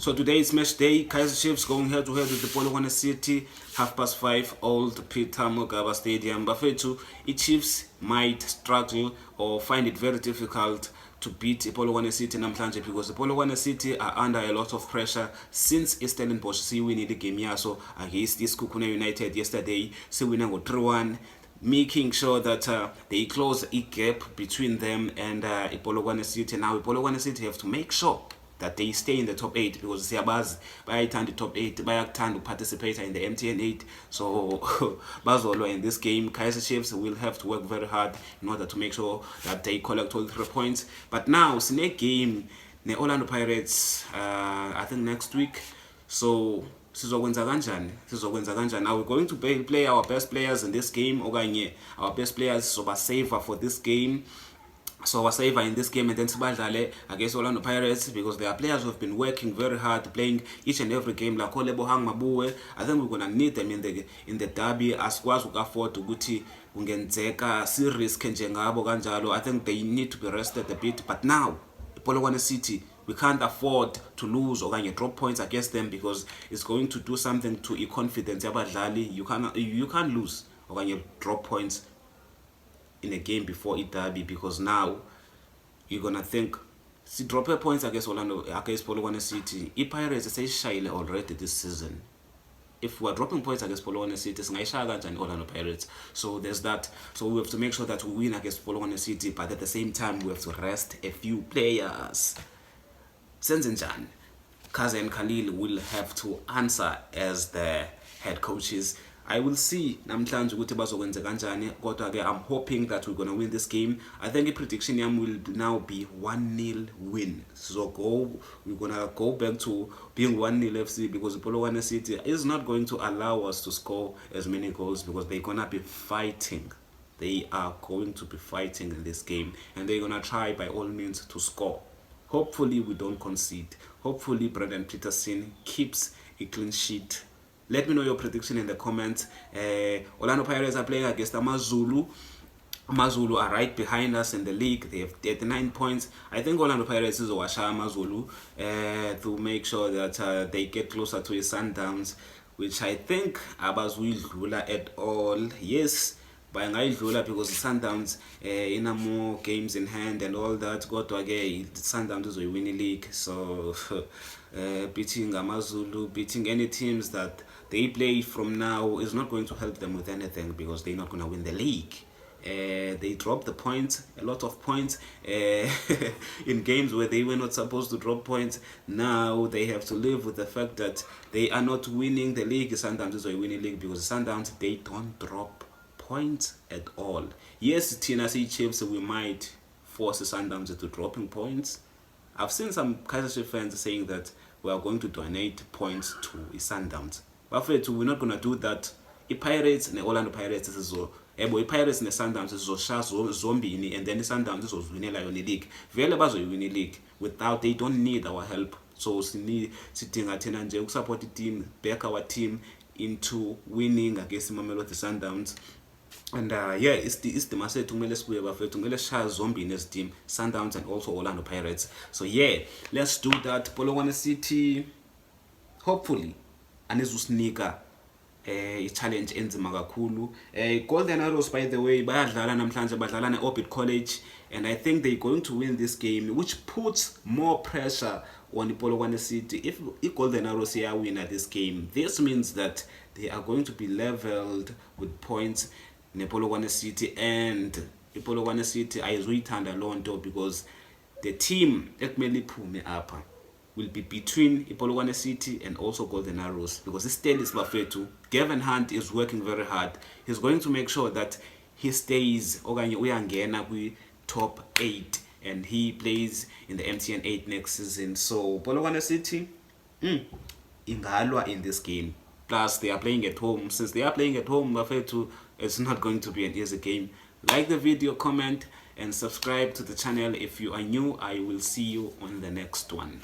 So today is match day. Kaizer Chiefs going head to head with the Polokwane City, 5:30, Old Peter Mokaba Stadium. Bafethu, Chiefs might struggle or find it very difficult to beat Polokwane City namhlanje because the Polokwane City are under a lot of pressure since Stellenbosch siwinile game yaso against Sekhukhune United yesterday. Siwina ngo 3-1. Making sure that they close a gap between them and Polokwane City. Now Polokwane City have to make sure that they stay in the top 8 because Siyabazi bayathanda the top 8, bayakuthanda participate in the MTN 8. So bazolwa in this game. Kaizer Chiefs will have to work very hard in order to make sure that they collect all 3 points. But now sine game ne Orlando Pirates I think next week. So sizokwenza kanjani. Now we're going to play our best players in this game okanye our best players soba saver for this game. So we're saver in this game and then sibadlale against Orlando Pirates because there are players who have been working very hard playing each and every game like Lebohang Mabuwe. I think we're gonna need them in the derby. Asikwazi ukafford ukuthi ungenzeka si risk njengabo kanjalo. I think they need to be rested a bit, but now Polokwane City, we can't afford to lose or drop points against them because it's going to do something to your confidence yabadlali. You can't lose or drop points in a game before it derby because now you're gonna think see drop points against Polokwane City. Pirates say shyile already this season. If we're dropping points against Polokwane City, singayishaya kanjani Orlando Pirates. So there's that. So we have to make sure that we win against Polokwane City, but at the same time we have to rest a few players. Senzenjani, Kaza and Khalil will have to answer as the head coaches. I will see namhlanje ukuthi bazokwenza kanjani kodwa ke I'm hoping that we're going to win this game. I think the prediction yam will now be 1-0 win. So we're going to go back to being 1-0 FC because Polokwane City is not going to allow us to score as many goals because they're going to be fighting. They are going to be fighting in this game and they're going to try by all means to score. Hopefully we don't concede. Hopefully Brendan Peterson keeps a clean sheet. Let me know your prediction in the comments. Orlando Pirates are playing against Amazulu. Amazulu are right behind us in the league. They have 39 points. I think Orlando Pirates is Washa Amazulu to make sure that they get closer to his Sundowns, which I think abazuyidlula at all. Yes, bayangayidlula because the Sundowns in more games in hand and all that. Kodwa ke Sundowns is a winning league. So beating Amazulu, beating any teams that they play from now is not going to help them with anything because they're not going to win the league. They dropped the points, a lot of points in games where they were not supposed to drop points. Now they have to live with the fact that they are not winning the league. Sundowns is a winning league because Sundowns, they don't drop points at all. Yes, Tennessee Chiefs, we might force Sundowns into dropping points. I've seen some Kaizer Chiefs fans saying that we are going to donate points to Sundowns. But we're not going to do that. Pirates and Orlando Pirates is so Pirates and Sundowns is so zombie and then the Sundowns is winning on the league. Vele bazoywina the league without they don't need our help. So sitting at nje support the team, back our team into winning against Mamelodi Sundowns. And yeah, it's the massive tumele square bafethu ngele shaya zombie in this team, Sundowns and also Orlando Pirates. So yeah, let's do that. Polokwane City hopefully anizusinika challenge enzima kakhulu. Golden Arrows, by the way, bayadlala namhlanje, badlala ne-Orbit College, and I think they're going to win this game, which puts more pressure on Polokwane City. If Golden Arrows here win at this game, this means that they are going to be leveled with points in Polokwane City, and Polokwane City ayizuyithanda loo nto because the team ekumele iphume apha will be between Polokwane City and also Golden Arrows because this stand is bafethu. Gavin Hunt is working very hard. He's going to make sure that he stays okanye uyangena kwi top 8 and he plays in the MTN 8 next season. So Polokwane City ingalwa in this game. Plus they are playing at home. Since they are playing at home, bafethu, it's not going to be an easy game. Like the video, comment and subscribe to the channel if you are new. I will see you on the next one.